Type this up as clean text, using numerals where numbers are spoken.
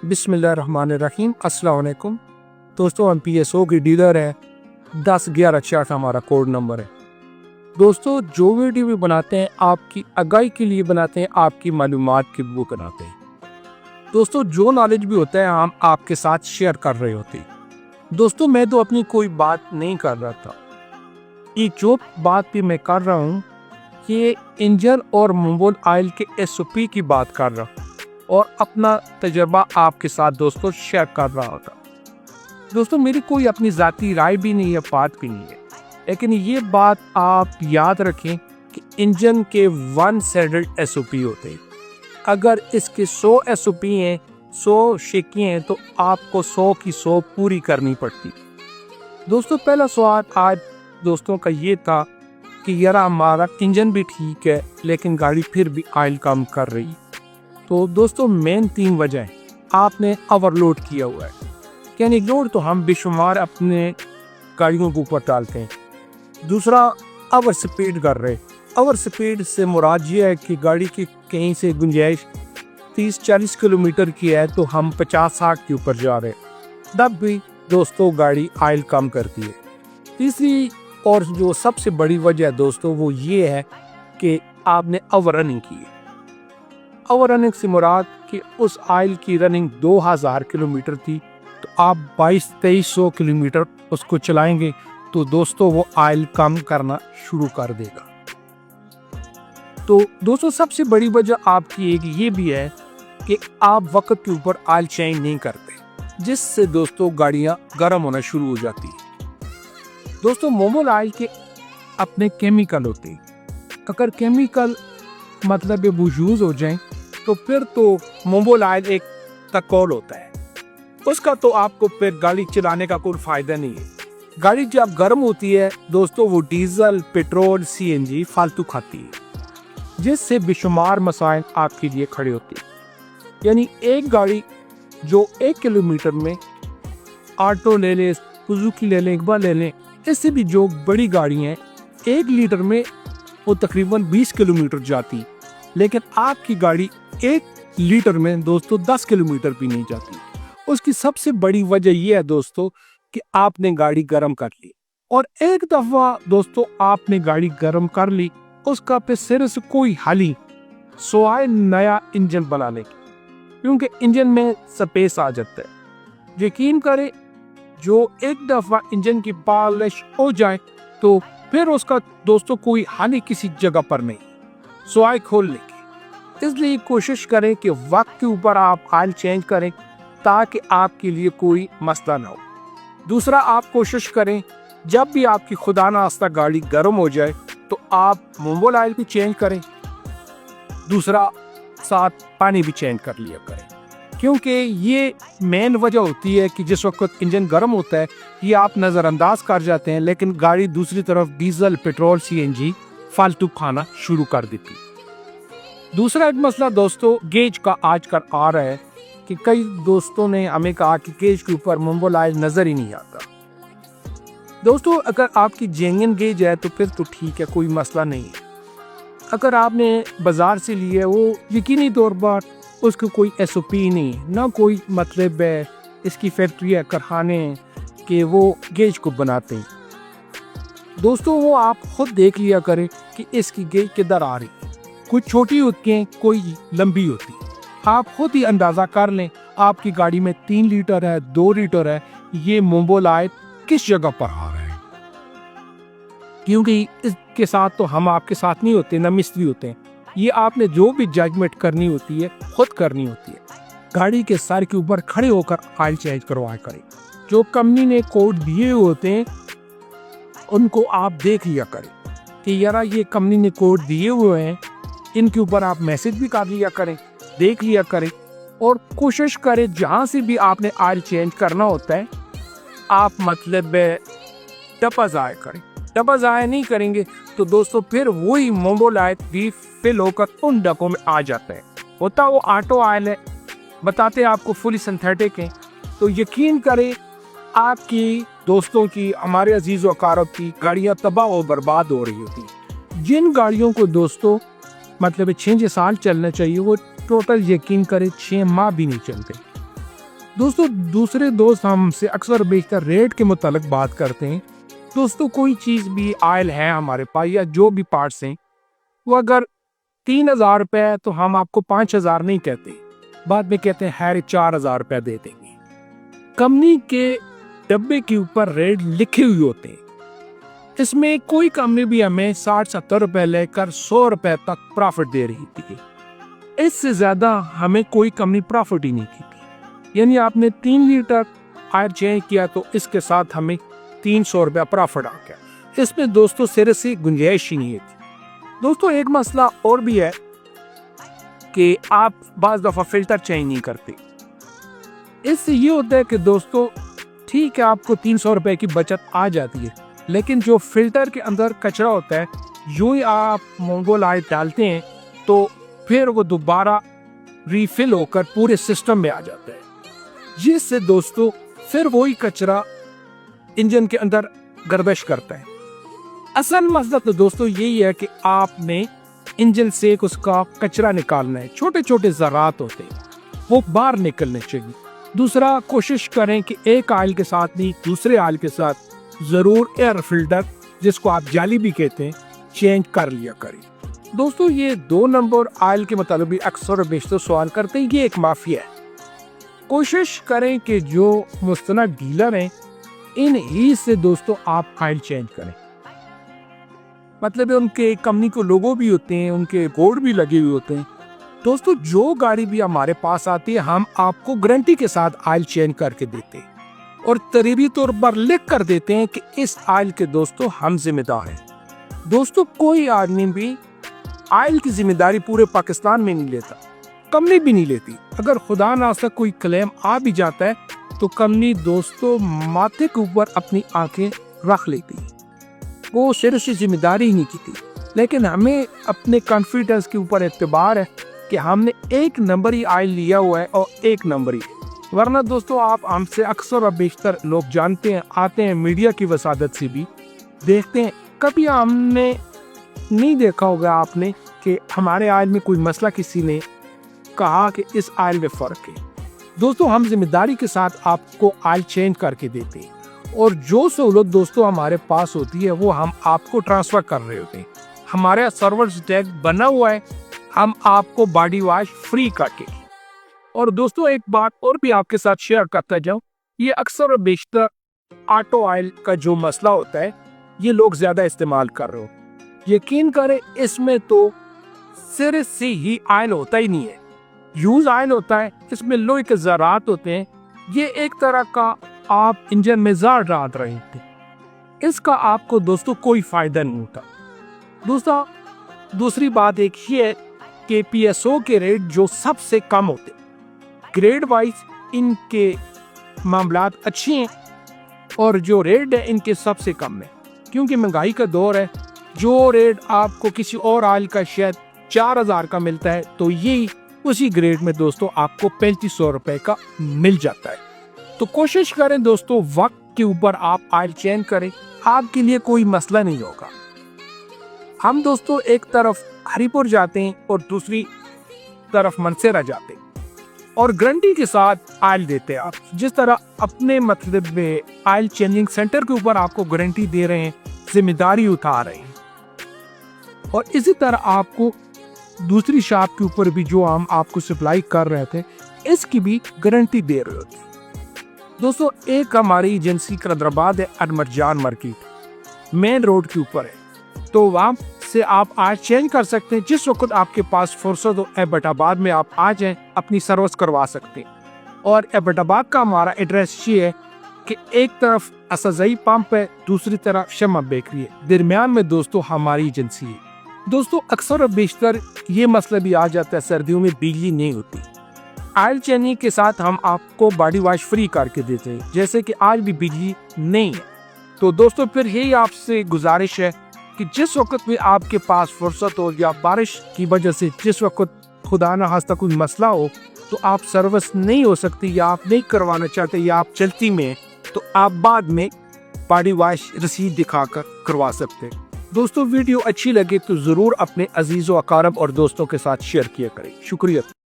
بسم اللہ الرحمن الرحیم۔ السلام علیکم دوستوں، ہم PSO کی ڈیلر ہے 101166 ہمارا کوڈ نمبر ہے۔ دوستوں، جو ویڈیو بھی بناتے ہیں آپ کی آگاہی کے لیے بناتے ہیں، آپ کی معلومات کے لیے بناتے ہیں۔ دوستوں، جو نالج بھی ہوتا ہے ہم آپ کے ساتھ شیئر کر رہے ہوتے ہیں۔ دوستوں، میں تو اپنی کوئی بات نہیں کر رہا تھا، یہ جو بات بھی میں کر رہا ہوں یہ انجن اور موبل آئل کے SOP کی بات کر رہا ہوں اور اپنا تجربہ آپ کے ساتھ دوستوں شیئر کر رہا ہوتا۔ دوستوں، میری کوئی اپنی ذاتی رائے بھی نہیں ہے، بات بھی نہیں ہے، لیکن یہ بات آپ یاد رکھیں کہ انجن کے 1 سٹینڈرڈ SOP ہوتے ہیں۔ اگر اس کے 100 SOP ہیں، 100 شیکی ہیں، تو آپ کو 100 کی 100 پوری کرنی پڑتی۔ دوستوں، پہلا سوال آج دوستوں کا یہ تھا کہ یار ہمارا انجن بھی ٹھیک ہے لیکن گاڑی پھر بھی آئل کم کر رہی۔ تو دوستوں، مین 3 وجہ ہیں۔ آپ نے اوور لوڈ کیا ہوا ہے، یعنی لوڈ تو ہم بے شمار اپنے گاڑیوں کے اوپر ڈالتے ہیں۔ دوسرا، اوور سپیڈ کر رہے۔ اوور سپیڈ سے مراد یہ ہے کہ گاڑی کی کہیں سے گنجائش 30-40 کلومیٹر کی ہے تو ہم 50-60 کے اوپر جا رہے ہیں، تب بھی دوستوں گاڑی آئل کم کرتی ہے۔ تیسری اور جو سب سے بڑی وجہ ہے دوستوں وہ یہ ہے کہ آپ نے اوور رننگ کی ہے۔ اوور رننگ سے مراد کہ اس آئل کی رننگ 2000 کلومیٹر تھی تو آپ 2200-2300 کلومیٹر اس کو چلائیں گے تو دوستوں وہ آئل کم کرنا شروع کر دے گا۔ تو دوستوں، سب سے بڑی وجہ آپ کی ایک یہ بھی ہے کہ آپ وقت کے اوپر آئل چینج نہیں کرتے، جس سے دوستوں گاڑیاں گرم ہونا شروع ہو جاتی ہیں۔ دوستوں، موبل آئل کے اپنے کیمیکل ہوتے ہیں، اگر کیمیکل مطلب وہ یوز ہو جائیں تو پھر تو موبل آئل ایک تکول ہوتا ہے، اس کا تو آپ کو پھر گاڑی چلانے کا کوئی فائدہ نہیں ہے۔ گاڑی جب گرم ہوتی ہے دوستوں وہ ڈیزل، پیٹرول، CNG فالتو کھاتی ہے، جس سے بے شمار مسائل آپ کے لیے کھڑے ہوتے ہیں۔ یعنی ایک گاڑی جو 1 کلومیٹر میں آٹو لے لیں، سوزوکی لے لیں، اقبال لے لیں، اس سے بھی جو بڑی گاڑی ہیں 1 لیٹر میں وہ تقریباً 20 کلومیٹر جاتی، لیکن آپ کی گاڑی 1 لیٹر میں دوستوں 10 کلومیٹر بھی نہیں جاتی۔ اس کی سب سے بڑی وجہ یہ ہے دوستوں کہ آپ نے گاڑی گرم کر لی، اور ایک دفعہ دوستوں آپ نے گاڑی گرم کر لی اس کا پھر صرف کوئی حل ہی سوائے نیا انجن بنانے کی، کیونکہ انجن میں سپیس آ جاتا ہے۔ یقین کریں جو ایک دفعہ انجن کی پالش ہو جائے تو پھر اس کا دوستوں کوئی حل ہی کسی جگہ پر نہیں سوائے کھولنے کی۔ اس لیے کوشش کریں کہ وقت کے اوپر آپ آئل چینج کریں تاکہ آپ کے لیے کوئی مسئلہ نہ ہو۔ دوسرا، آپ کوشش کریں جب بھی آپ کی خدا نخواستہ گاڑی گرم ہو جائے تو آپ موبل آئل بھی چینج کریں، دوسرا ساتھ پانی بھی چینج کر لیا کریں، کیونکہ یہ مین وجہ ہوتی ہے کہ جس وقت انجن گرم ہوتا ہے یہ آپ نظر انداز کر جاتے ہیں، لیکن گاڑی دوسری طرف ڈیزل، پیٹرول، CNG فالتو کھانا شروع کر دیتی۔ دوسرا ایک مسئلہ دوستوں گیج کا آج کل آ رہا ہے کہ کئی دوستوں نے ہمیں کہا کہ گیج کے اوپر موبل آئل نظر ہی نہیں آتا۔ دوستوں، اگر آپ کی جینین گیج ہے تو پھر تو ٹھیک ہے، کوئی مسئلہ نہیں ہے۔ اگر آپ نے بازار سے لی ہے وہ یقینی طور پر اس کو کوئی SOP نہیں، نہ کوئی مطلب ہے اس کی فیکٹری ہے، کارخانے ہیں کہ وہ گیج کو بناتے ہیں۔ دوستوں، وہ آپ خود دیکھ لیا کریں کہ اس کی گیج کدھر آ رہی ہے، کوئی چھوٹی ہوتی ہے، کوئی لمبی ہوتی ہے۔ آپ خود ہی اندازہ کر لیں آپ کی گاڑی میں 3 لیٹر ہے، 2 لیٹر ہے، یہ موبل آئل کس جگہ پر آ رہا ہے، کیونکہ اس کے ساتھ تو ہم آپ کے ساتھ نہیں ہوتے، نہ مستری ہوتے ہیں۔ یہ آپ نے جو بھی ججمنٹ کرنی ہوتی ہے خود کرنی ہوتی ہے۔ گاڑی کے سر کے اوپر کھڑے ہو کر آئل چینج کروایا کریں۔ جو کمپنی نے کوڈ دیے ہوتے ہیں ان کو آپ دیکھ لیا کریں کہ یار یہ کمپنی نے کوڈ دیے ہوئے ہیں، ان کے اوپر آپ میسج بھی کر لیا کریں، دیکھ لیا کریں، اور کوشش کریں جہاں سے بھی آپ نے آئل چینج کرنا ہوتا ہے آپ مطلب ڈبہ ضائع کریں۔ ڈبہ ضائع نہیں کریں گے تو دوستوں پھر وہی موبل آئل بھی فل ہو کر ان ڈبوں میں آ جاتا ہے۔ ہوتا وہ آٹو آئل ہے، بتاتے آپ کو فلی سنتھیٹک ہے، تو یقین کریں آپ کی دوستوں کی، ہمارے عزیز و اقارب کی گاڑیاں تباہ و برباد ہو رہی ہوتی ہیں۔ جن گاڑیوں کو دوستوں مطلب 6 سال چلنا چاہیے وہ ٹوٹل یقین کریں 6 ماہ بھی نہیں چلتے۔ دوستو دوسرے دوست ہم سے اکثر بیشتر ریٹ کے متعلق بات کرتے ہیں. دوستو کوئی چیز بھی آئل ہے ہمارے پاس یا جو بھی پارٹس ہیں وہ اگر 3,000 روپے ہے تو ہم آپ کو 5,000 نہیں کہتے, بعد میں کہتے ہیں ہیرے 4,000 روپے دے دیں گے. کمپنی کے ڈبے کے اوپر ریٹ لکھے ہوئے ہوتے ہیں. اس میں کوئی کمپنی بھی ہمیں 60-70 روپے لے کر 100 روپے تک پرافٹ دے رہی تھی. اس سے زیادہ ہمیں کوئی کمپنی پرافٹ ہی نہیں کی تھی. یعنی آپ نے 3 لیٹر آئل چینج کیا تو اس کے ساتھ ہمیں 300 روپے پرافٹ آ گیا. اس میں دوستو سر سے گنجائش ہی نہیں تھی. دوستو ایک مسئلہ اور بھی ہے کہ آپ بعض دفعہ فلٹر چینج نہیں کرتے. اس سے یہ ہوتا ہے کہ دوستو ٹھیک ہے آپ کو 300 روپے کی بچت آ جاتی ہے, لیکن جو فلٹر کے اندر کچرا ہوتا ہے یوں ہی آپ مونگول آئل ڈالتے ہیں تو پھر وہ دوبارہ ریفل ہو کر پورے سسٹم میں آ جاتا ہے, جس سے دوستو پھر وہی کچرا انجن کے اندر گردش کرتا ہے. اصل مسئلہ تو دوستو یہی ہے کہ آپ نے انجن سے اس کا کچرا نکالنا ہے. چھوٹے چھوٹے ذرات ہوتے ہیں وہ باہر نکلنے چاہیے. دوسرا کوشش کریں کہ ایک آئل کے ساتھ نہیں دوسرے آئل کے ساتھ ضرور ایئر فلٹر جس کو آپ جالی بھی کہتے ہیں چینج کر لیا کریں. دوستو یہ 2 نمبر آئل کے متعلق بھی اکثر بیشتر سوال کرتے ہیں, یہ ایک مافیا ہے. کوشش کریں کہ جو مستند ڈیلر ہیں ان ہی سے دوستو آپ آئل چینج کریں. مطلب ان کے کمپنی کو لوگو بھی ہوتے ہیں, ان کے بورڈ بھی لگے ہوئے ہوتے ہیں. دوستو جو گاڑی بھی ہمارے پاس آتی ہے ہم آپ کو گارنٹی کے ساتھ آئل چینج کر کے دیتے ہیں اور تقریبی طور پر لکھ کر دیتے ہیں کہ اس آئل کے دوستو ہم ذمہ دار ہیں. دوستو کوئی آدمی بھی آئل کی ذمہ داری پورے پاکستان میں نہیں لیتا, کمپنی بھی نہیں لیتی. اگر خدا ناخواستہ کوئی کلیم آ بھی جاتا ہے تو کمپنی دوستو ماتھے کے اوپر اپنی آنکھیں رکھ لیتی, وہ صرف ذمہ داری ہی نہیں کی تھی. لیکن ہمیں اپنے کانفیڈنس کے اوپر اعتبار ہے کہ ہم نے 1 نمبر ہی آئل لیا ہوا ہے اور 1 نمبر ہی. ورنہ دوستو آپ ہم سے اکثر اور بیشتر لوگ جانتے ہیں, آتے ہیں میڈیا کی وسادت سے بھی دیکھتے ہیں, کبھی ہم نے نہیں دیکھا ہوگا آپ نے کہ ہمارے آئل میں کوئی مسئلہ کسی نے کہا کہ اس آئل میں فرق ہے. دوستو ہم ذمہ داری کے ساتھ آپ کو آئل چینج کر کے دیتے ہیں اور جو سہولت دوستو ہمارے پاس ہوتی ہے وہ ہم آپ کو ٹرانسفر کر رہے ہوتے ہیں. ہمارے سرورز ٹیگ بنا ہوا ہے, ہم آپ کو باڈی واش فری کر کے. اور دوستو ایک بات اور بھی آپ کے ساتھ شیئر کرتا جاؤں, یہ اکثر و بیشتر آٹو آئل کا جو مسئلہ ہوتا ہے یہ لوگ زیادہ استعمال کر رہے ہو. یقین کریں اس میں تو صرف سے ہی آئل ہوتا ہی نہیں ہے, یوز آئل ہوتا ہے, اس میں لوہے کے ذرات ہوتے ہیں. یہ ایک طرح کا آپ انجن میں زہر ڈال رہے تھے, اس کا آپ کو دوستو کوئی فائدہ نہیں ہوتا. دوسری بات ایک ہی ہے کہ پی ایس او کے ریٹ جو سب سے کم ہوتے, گریڈ وائز ان کے معاملات اچھی ہیں اور جو ریٹ ہے ان کے سب سے کم ہے, کیونکہ مہنگائی کا دور ہے. جو ریٹ آپ کو کسی اور آئل کا شاید 4,000 کا ملتا ہے تو یہی اسی گریڈ میں دوستو آپ کو 3,500 روپے کا مل جاتا ہے. تو کوشش کریں دوستو وقت کے اوپر آپ آئل چینج کریں, آپ کے لیے کوئی مسئلہ نہیں ہوگا. ہم دوستو ایک طرف ہری پور جاتے ہیں اور دوسری طرف منسیرا جاتے ہیں اور گارنٹی کے ساتھ آئل دیتے ہیں. آپ جس طرح اپنے مطلب میں آئل چینجنگ سینٹر کے اوپر آپ کو گارنٹی دے رہے ہیں, ذمہ داری اٹھا رہے ہیں, اور اسی طرح آپ کو دوسری شاپ کے اوپر بھی جو ہم آپ کو سپلائی کر رہے تھے اس کی بھی گارنٹی دے رہے ہوتے. دوستو ایک ہماری ایجنسی کلندرآباد ہے, ادمرجان مارکیٹ مین روڈ کے اوپر ہے, تو وہاں سے آپ آج چینج کر سکتے ہیں. جس وقت آپ کے پاس فرصت ہو ایبٹ آباد میں آپ آ جائیں, اپنی سروس کروا سکتے ہیں. اور ایبٹ آباد کا ہمارا ایڈریس یہ ہے کہ ایک طرف اسدزئی پمپ ہے, دوسری طرف شمع بیکری ہے, درمیان میں دوستو ہماری ایجنسی ہے. دوستو اکثر و بیشتر یہ مسئلہ بھی آ جاتا ہے, سردیوں میں بجلی نہیں ہوتی. آئل چینجنگ کے ساتھ ہم آپ کو باڈی واش فری کر کے دیتے ہیں, جیسے کہ آج بھی بجلی نہیں ہے. تو دوستو پھر یہی آپ سے گزارش ہے کہ جس وقت بھی آپ کے پاس فرصت ہو یا بارش کی وجہ سے جس وقت خدا نہ خواستہ کوئی مسئلہ ہو تو آپ سروس نہیں ہو سکتی یا آپ نہیں کروانا چاہتے یا آپ چلتی میں, تو آپ بعد میں باڈی واش رسید دکھا کر کروا سکتے. دوستو ویڈیو اچھی لگے تو ضرور اپنے عزیز و اقارب اور دوستوں کے ساتھ شیئر کیا کریں. شکریہ.